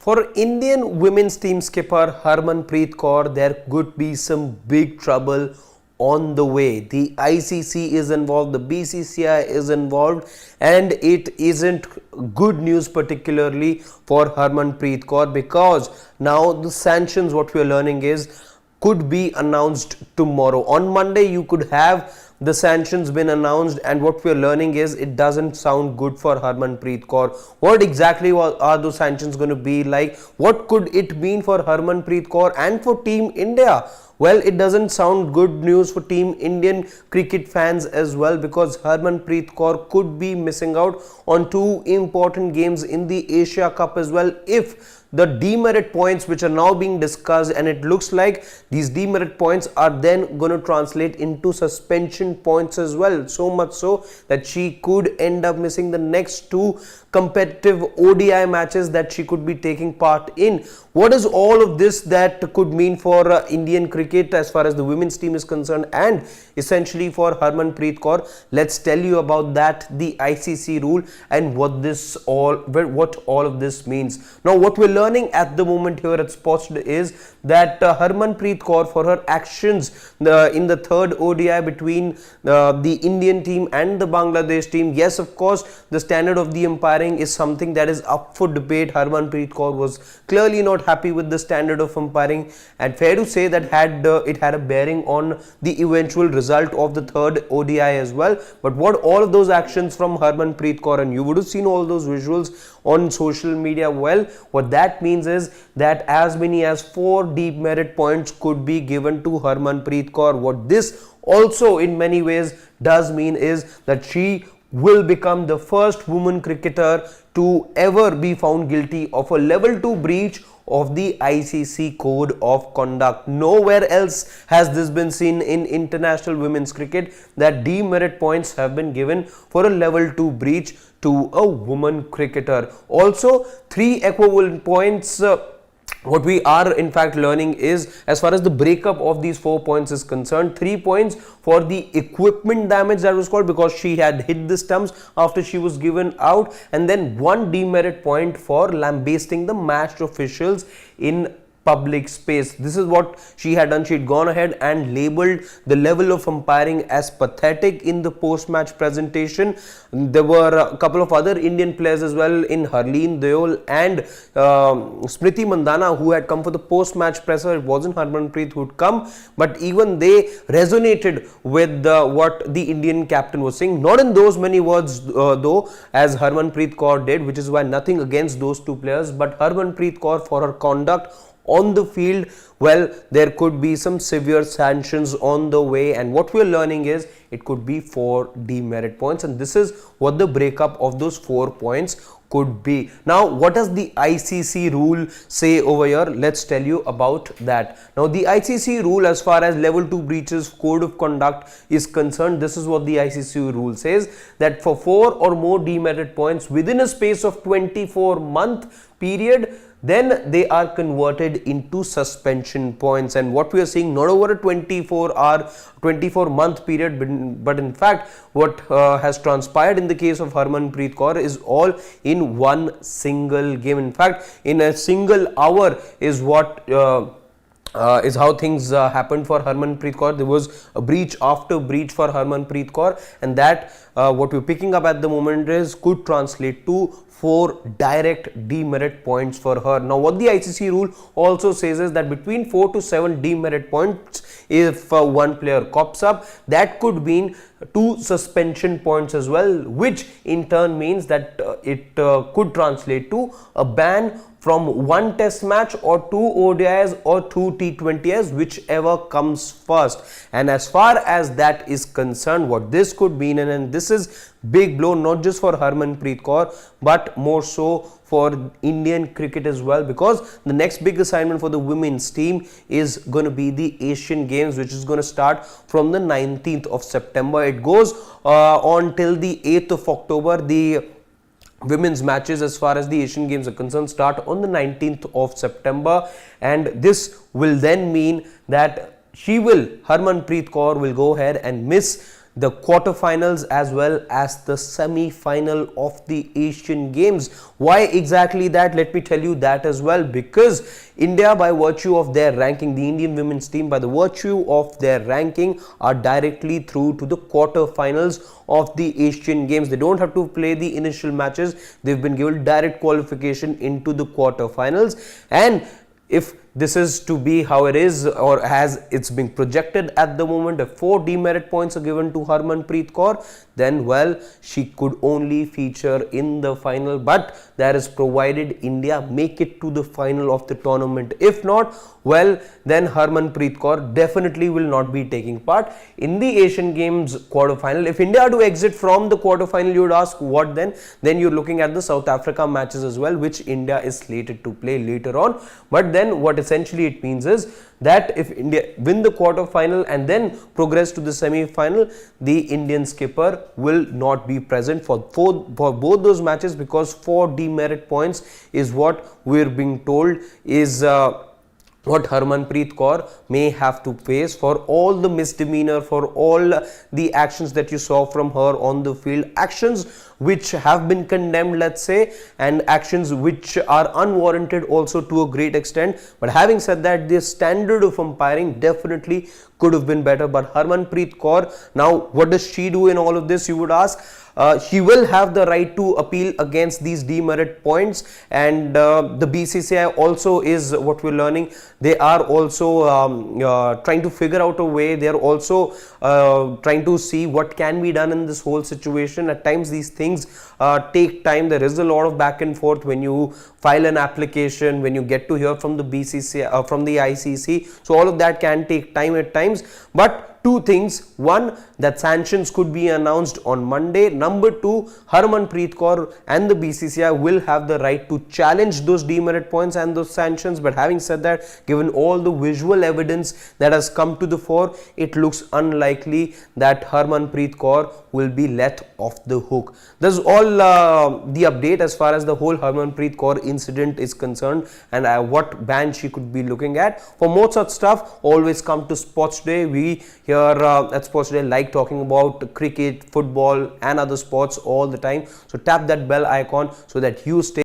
For Indian women's team skipper Harmanpreet Kaur, there could be some big trouble on the way. The ICC is involved, the BCCI is involved, and it isn't good news particularly for Harmanpreet Kaur, because now the sanctions, what we are learning is, could be announced tomorrow. On Monday you could have the sanctions been announced, and what we are learning is it doesn't sound good for Harmanpreet Kaur. What exactly are those sanctions going to be like? What could it mean for Harmanpreet Kaur and for Team India? Well, it doesn't sound good news for Team Indian cricket fans as well, because Harmanpreet Kaur could be missing out on two important games in the Asia Cup as well if the demerit points which are now being discussed, and it looks like these demerit points are then going to translate into suspension points as well, so much so that she could end up missing the next two competitive ODI matches that she could be taking part in. What is all of this that could mean for Indian cricket as far as the women's team is concerned, and essentially for Harmanpreet Kaur? Let's tell you about that, the ICC rule, and what all of this means. Now, what we're learning at the moment here at Sports is that Harmanpreet Kaur, for her actions in the third ODI between the Indian team and the Bangladesh team, yes, of course, the standard of the umpiring is something that is up for debate. Harmanpreet Kaur was clearly not happy with the standard of umpiring, and fair to say that it had a bearing on the eventual result of the third ODI as well. But what all of those actions from Harmanpreet Kaur, and you would have seen all those visuals on social media, well, what that means is that as many as 4 demerit points could be given to Harmanpreet Kaur. What this also in many ways does mean is that she will become the first woman cricketer to ever be found guilty of a level 2 breach of the ICC code of conduct. Nowhere else has this been seen in international women's cricket, that demerit points have been given for a level 2 breach to a woman cricketer. Also, 3 equivalent points. What we are in fact learning is, as far as the breakup of these 4 points is concerned, 3 points for the equipment damage, that was called because she had hit the stumps after she was given out, and then 1 demerit point for lambasting the match officials in public space. This is what she had done. She had gone ahead and labeled the level of umpiring as pathetic in the post-match presentation. There were a couple of other Indian players as well, in Harleen Deol and Smriti Mandhana, who had come for the post-match presser. It wasn't Harmanpreet who had come, but even they resonated with what the Indian captain was saying. Not in those many words though, as Harmanpreet Kaur did, which is why nothing against those two players, but Harmanpreet Kaur, for her conduct on the field, well, there could be some severe sanctions on the way, and what we are learning is it could be 4 demerit points, and this is what the breakup of those 4 points could be. Now, what does the ICC rule say over here? Let's tell you about that. Now, the ICC rule, as far as level 2 breaches code of conduct is concerned, this is what the ICC rule says, that for 4 or more demerit points within a space of 24-month period, then they are converted into suspension points. And what we are seeing, not over a 24-month period, but in fact what has transpired in the case of Harmanpreet Kaur is all in one single game. In fact, in a single hour is what is how things happened for Harmanpreet Kaur. There was a breach after breach for Harmanpreet Kaur, and that what we're picking up at the moment is could translate to 4 direct demerit points for her. Now, what the ICC rule also says is that between 4 to 7 demerit points, if one player cops up, that could mean 2 suspension points as well, which in turn means that it could translate to a ban from 1 test match or 2 ODIs or 2 T20s, whichever comes first. And as far as that is concerned, what this could mean, and this is big blow not just for Harmanpreet Kaur but more so for Indian cricket as well, because the next big assignment for the women's team is going to be the Asian Games, which is going to start from the 19th of September. It goes on till the 8th of October. The women's matches, as far as the Asian Games are concerned, start on the 19th of September, and this will then mean that Harmanpreet Kaur will go ahead and miss the quarterfinals as well as the semi-final of the Asian Games. Why exactly that? Let me tell you that as well, because India, by virtue of their ranking, the Indian women's team, by the virtue of their ranking, are directly through to the quarterfinals of the Asian Games. They don't have to play the initial matches. They've been given direct qualification into the quarterfinals. And if this is to be how it is, or as it's being projected at the moment, if 4 demerit points are given to Harmanpreet Kaur, then well, she could only feature in the final, but that is provided India make it to the final of the tournament. If not, well, then Harmanpreet Kaur definitely will not be taking part in the Asian Games quarterfinal. If India do exit from the quarterfinal, you would ask what then? Then you're looking at the South Africa matches as well, which India is slated to play later on. But then what essentially it means is that if India win the quarterfinal and then progress to the semi-final, the Indian skipper will not be present for both those matches, because 4 demerit points is what we're being told is what Harmanpreet Kaur may have to face for all the misdemeanor, for all the actions that you saw from her on the field, actions which have been condemned, let's say, and actions which are unwarranted also to a great extent. But having said that, the standard of umpiring definitely could have been better. But Harmanpreet Kaur, now what does she do in all of this, you would ask? She will have the right to appeal against these demerit points, and the BCCI also is what we're learning. They are also trying to figure out a way. They are also trying to see what can be done in this whole situation. At times these things take time. There is a lot of back and forth when you file an application, when you get to hear from the BCCI, from the ICC. So all of that can take time at times. But two things: one, that sanctions could be announced on Monday. Number two, Harmanpreet Kaur and the BCCI will have the right to challenge those demerit points and those sanctions. But having said that, given all the visual evidence that has come to the fore, it looks unlikely that Harmanpreet Kaur will be let off the hook. That's all the update as far as the whole Harmanpreet Kaur incident is concerned, and what ban she could be looking at. For more such stuff, always come to Sports Day. We here at Sports Day like talking about cricket, football and other sports all the time. So tap that bell icon so that you stay